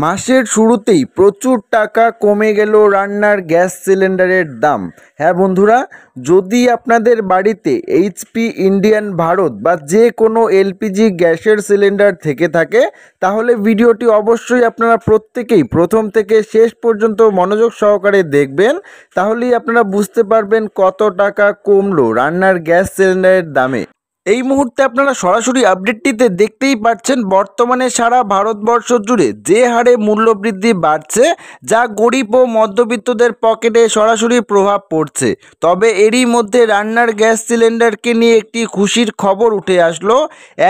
মাসের শুরুতেই প্রচুর টাকা কমে গেল রান্নার গ্যাস সিলিন্ডারের দাম। হ্যাঁ বন্ধুরা, যদি আপনাদের বাড়িতে এইচপি, ইন্ডিয়ান, ভারত বা যে কোনো এলপিজি গ্যাসের সিলিন্ডার থেকে থাকে তাহলে ভিডিওটি অবশ্যই আপনারা প্রত্যেকেই প্রথম থেকে শেষ পর্যন্ত মনোযোগ সহকারে দেখবেন। তাহলেই আপনারা বুঝতে পারবেন কত টাকা কমলো রান্নার গ্যাস সিলিন্ডারের দামে। এই মুহূর্তে আপনারা সরাসরি আপডেটটিতে দেখতেই পাচ্ছেন বর্তমানে সারা ভারতবর্ষ জুড়ে যে হারে মূল্যবৃদ্ধি বাড়ছে, যা গরিব ও মধ্যবিত্তদের পকেটে সরাসরি প্রভাব পড়ছে। তবে এরই মধ্যে রান্নার গ্যাস সিলিন্ডারকে নিয়ে একটি খুশির খবর উঠে আসলো।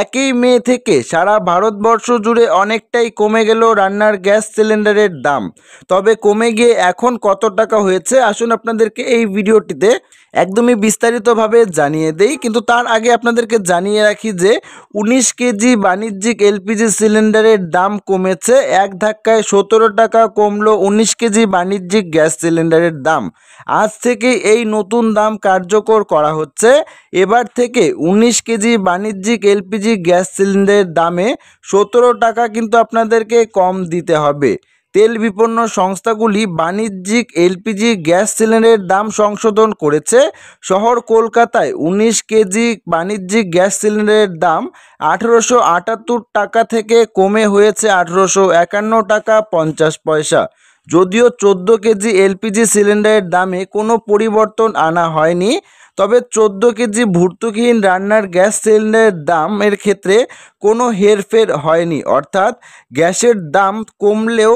1 মে থেকে সারা ভারতবর্ষ জুড়ে অনেকটাই কমে গেল রান্নার গ্যাস সিলিন্ডারের দাম। তবে কমে গিয়ে এখন কত টাকা হয়েছে আসুন আপনাদেরকে এই ভিডিওটিতে একদমই বিস্তারিতভাবে জানিয়ে দেই। কিন্তু তার আগে আপনাদেরকে জানিয়ে রাখি যে 19 কেজি বাণিজ্যিক এলপিজি সিলিন্ডারের দাম কমেছে। এক ধাক্কায় 17 টাকা কমলো 19 কেজি বাণিজ্যিক গ্যাস সিলিন্ডারের দাম। আজ থেকে এই নতুন দাম কার্যকর করা হচ্ছে। এবার থেকে 19 কেজি বাণিজ্যিক এলপিজি গ্যাস সিলিন্ডারের দামে 17 টাকা কিন্তু আপনাদেরকে কম দিতে হবে। তেল বিপণন সংস্থাগুলি বাণিজ্যিক এলপিজি গ্যাস সিলিন্ডারের দাম সংশোধন করেছে। শহর কলকাতায় 19 কেজি বাণিজ্যিক গ্যাস সিলিন্ডারের দাম 1878 টাকা থেকে কমে হয়েছে 1851 টাকা 50 পয়সা। যদিও 14 কেজি এলপিজি সিলিন্ডারের দামে কোনো পরিবর্তন আনা হয়নি, তবে 14 কেজি ভর্তুকিহীন রান্নার গ্যাস সিলিন্ডারের দামের ক্ষেত্রে কোনো হেরফের হয়নি। অর্থাৎ গ্যাসের দাম কমলেও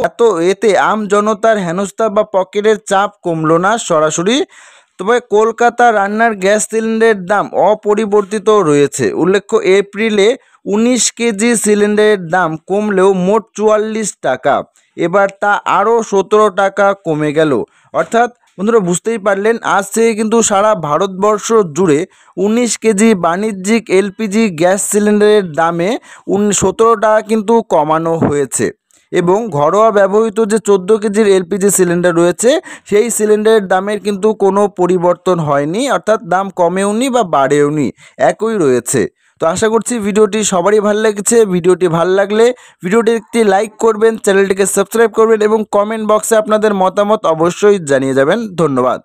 এতে আম জনতার হেনস্থা বা পকেটের চাপ কমলো না সরাসরি। তবে কলকাতা রান্নার গ্যাস সিলিন্ডারের দাম অপরিবর্তিত রয়েছে। উল্লেখ্য, এপ্রিলে 19 কেজি সিলিন্ডারের দাম কমলেও মোট 44 টাকা, এবার তা আরও 17 টাকা কমে গেল। অর্থাৎ বন্ধুরা বুঝতেই পারলেন, আজ থেকে কিন্তু সারা ভারতবর্ষ জুড়ে 19 কেজি বাণিজ্যিক এলপিজি গ্যাস সিলিন্ডারের দামে 17 টাকা কিন্তু কমানো হয়েছে। এবং ঘরোয়া ব্যবহৃত যে 14 কেজির এলপিজি সিলিন্ডার রয়েছে সেই সিলিন্ডারের দামের কিন্তু কোনো পরিবর্তন হয়নি, অর্থাৎ দাম কমেওনি বা বাড়েওনি, একই রয়েছে। তো আশা করছি ভিডিওটি সবারই ভালো লেগেছে। ভিডিওটি ভালো লাগলে ভিডিওটি একটি লাইক করবেন, চ্যানেলটিকে সাবস্ক্রাইব করবেন এবং কমেন্ট বক্সে আপনাদের মতামত অবশ্যই জানিয়ে যাবেন। ধন্যবাদ।